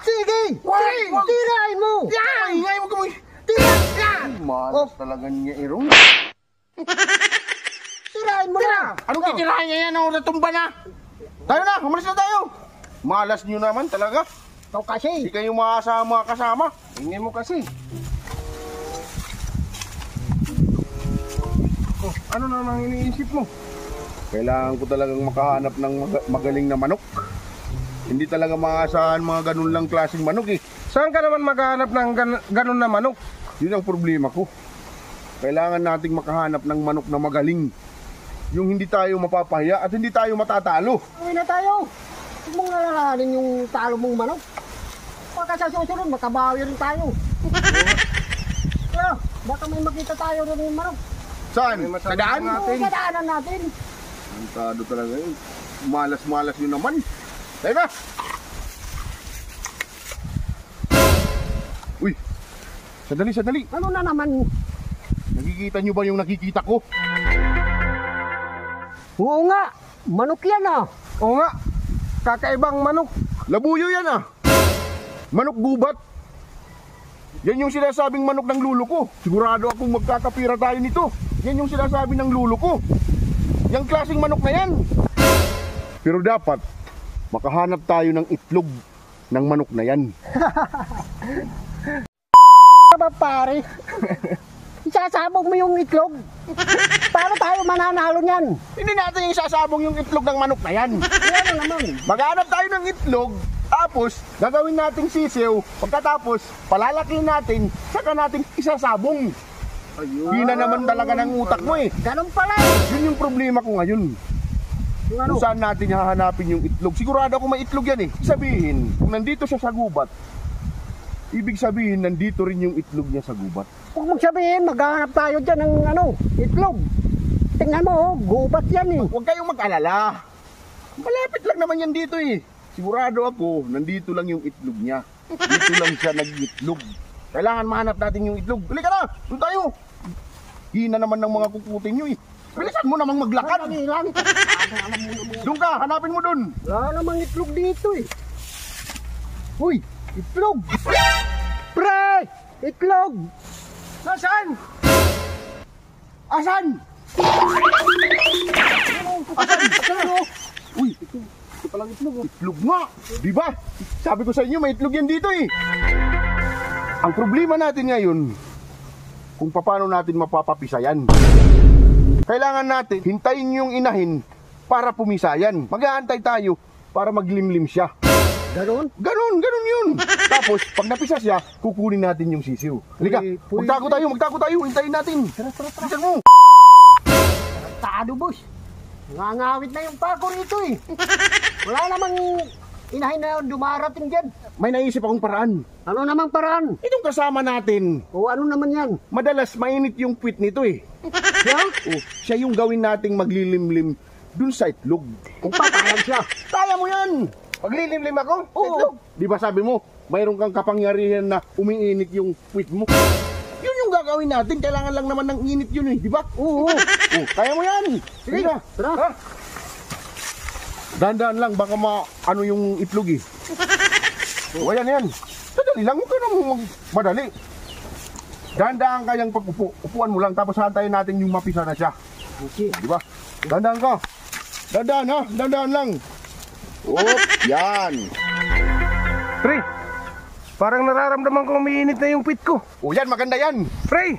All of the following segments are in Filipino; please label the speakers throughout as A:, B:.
A: Sige! Tirahin mo!
B: Yan! Ingay mo kamoy!
A: Tirahin!
B: Malas talaga niya, Irong.
A: Tirahin mo na!
B: Anong titirahin niya yan? Ang natumba na! Tayo na! Umalis na tayo! Malas nyo naman talaga.
A: Ikaw kasi!
B: Hindi kayo kasama. Ingay mo kasi. Oh, ano namang iniisip mo? Kailangan ko talagang makahanap ng magaling na manok. Hindi talaga maasahan mga ganun lang klaseng manok eh.
C: Saan ka naman maghahanap ng ganun na manok?
B: Yun ang problema ko. Kailangan nating makahanap ng manok na magaling. Yung hindi tayo mapapahiya at hindi tayo matatalo.
A: Uwi na tayo! Huwag mong nalalahanin yung talo mong manok. Baka sa susunod, makabawi rin tayo. Pero, baka may makita tayo rin yung manok.
B: Saan? Sa daan?
A: Natin. Sa daanan natin.
B: Antado talaga yun. Malas-malas yun naman. Tayo na! Uy! Sandali.
A: Ano na naman?
B: Nakikita nyo ba yung nakikita ko?
A: Oo nga, manok yan ah.
C: Oo nga, kakaibang manok.
B: Labuyo yan ah! Manok gubat! Yan yung sinasabing manok ng lulo ko. Sigurado akong magkakapira tayo nito. Yan yung sinasabi ng lulo ko. Yang klaseng manok na yan. Pero dapat makahanap tayo ng itlog ng manok na yan.
A: Ba pare? Isasabog mo yung itlog. Paano tayo mananalo niyan?
B: Hindi natin yung sasabong yung itlog ng manok na yan.
A: Yan naman.
B: Maghanap tayo ng itlog, tapos gagawin nating sisiw. Pagkatapos, palalakihin natin, saka natin isasabong. Hindi na naman talaga ng utak mo eh.
A: Ganun pala.
B: Yun yung problema ko ngayon.
A: Yung ano?
B: Kung saan natin hahanapin yung itlog. Sigurado ako may itlog yan eh. Sabihin, kung nandito siya sa gubat, ibig sabihin nandito rin yung itlog niya sa gubat.
A: Huwag mong sabihin, maghahanap tayo dyan ng itlog. Tingnan mo, gubat yan eh.
B: Huwag kayong mag-alala. Malapit lang naman yan dito eh. Sigurado ako, nandito lang yung itlog niya. Dito lang siya nag-itlog. Kailangan mahanap natin yung itlog. Halika na, doon tayo. Hina naman ng mga kukutin nyo eh. Bilisan mo namang maglakad.
A: Madali lang.
B: Doon ka, hanapin mo doon.
A: Wala namang itlog dito eh. Uy, itlog. Pre, itlog.
B: Nasaan? Asan?
A: Asan?
B: Uy, ito palang itlog. Itlog nga. Diba? Sabi ko sa inyo, may itlog yan dito eh. Ang problema natin ngayon, kung paano natin mapapapisa yan. Kailangan natin hintayin yung inahin para pumisa yan. Mag-aantay tayo para maglimlim siya.
A: Ganon?
B: Ganon yun. Tapos, pag napisa siya, kukunin natin yung sisiw. Halika, magtago tayo, hintayin natin. Bilisan mo.
A: Tado, boss. Ngangawit na yung pako rito eh. Wala namang inahin na dumarating dyan.
B: May naisip akong paraan.
A: Ano namang paraan?
B: Itong kasama natin,
A: O ano naman yan?
B: madalas mainit yung puwit nito eh.
A: Siya?
B: Oh, siya yung gawin nating maglilimlim dun sa itlog.
A: Kung papayag siya.
B: Kaya mo yan!
C: Paglilimlim ako?
B: Oo. Di ba sabi mo, mayroon kang kapangyarihan na umiinit yung puwit mo? Yun yung gagawin natin. Kailangan lang naman ng init yun eh, di ba?
A: Oo.
B: Oh, kaya mo yan! Sige na!
A: Tara.
B: Ha? Dahan-dahan lang, baka ano yung itlog eh. O, ayan, ayan. Sadali lang, huwag ka nang madali. Dahan-dahan kayang pag-upo. Upuan mo lang, tapos hantayin natin yung mapisa na siya.
A: Okay.
B: Di ba? Dahan-dahan ka. Dahan-dahan ha, dahan-dahan lang. Oop, yan.
C: Pre, parang nararamdaman ko umiinit na yung pit ko.
B: O yan, maganda yan.
C: Pre,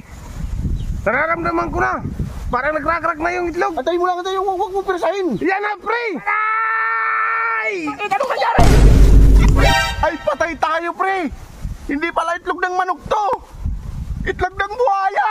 C: nararamdaman ko na. Parang nagkrakrak na yung itlog.
B: Antayin mo lang, antayin mo. Huwag mo pirasahin.
C: Yan na, pre! Ay!
B: Bakit? Anong nangyari? Ay, patay tayo, pre. Hindi pala itlog ng manok to. Itlog ng buhaya.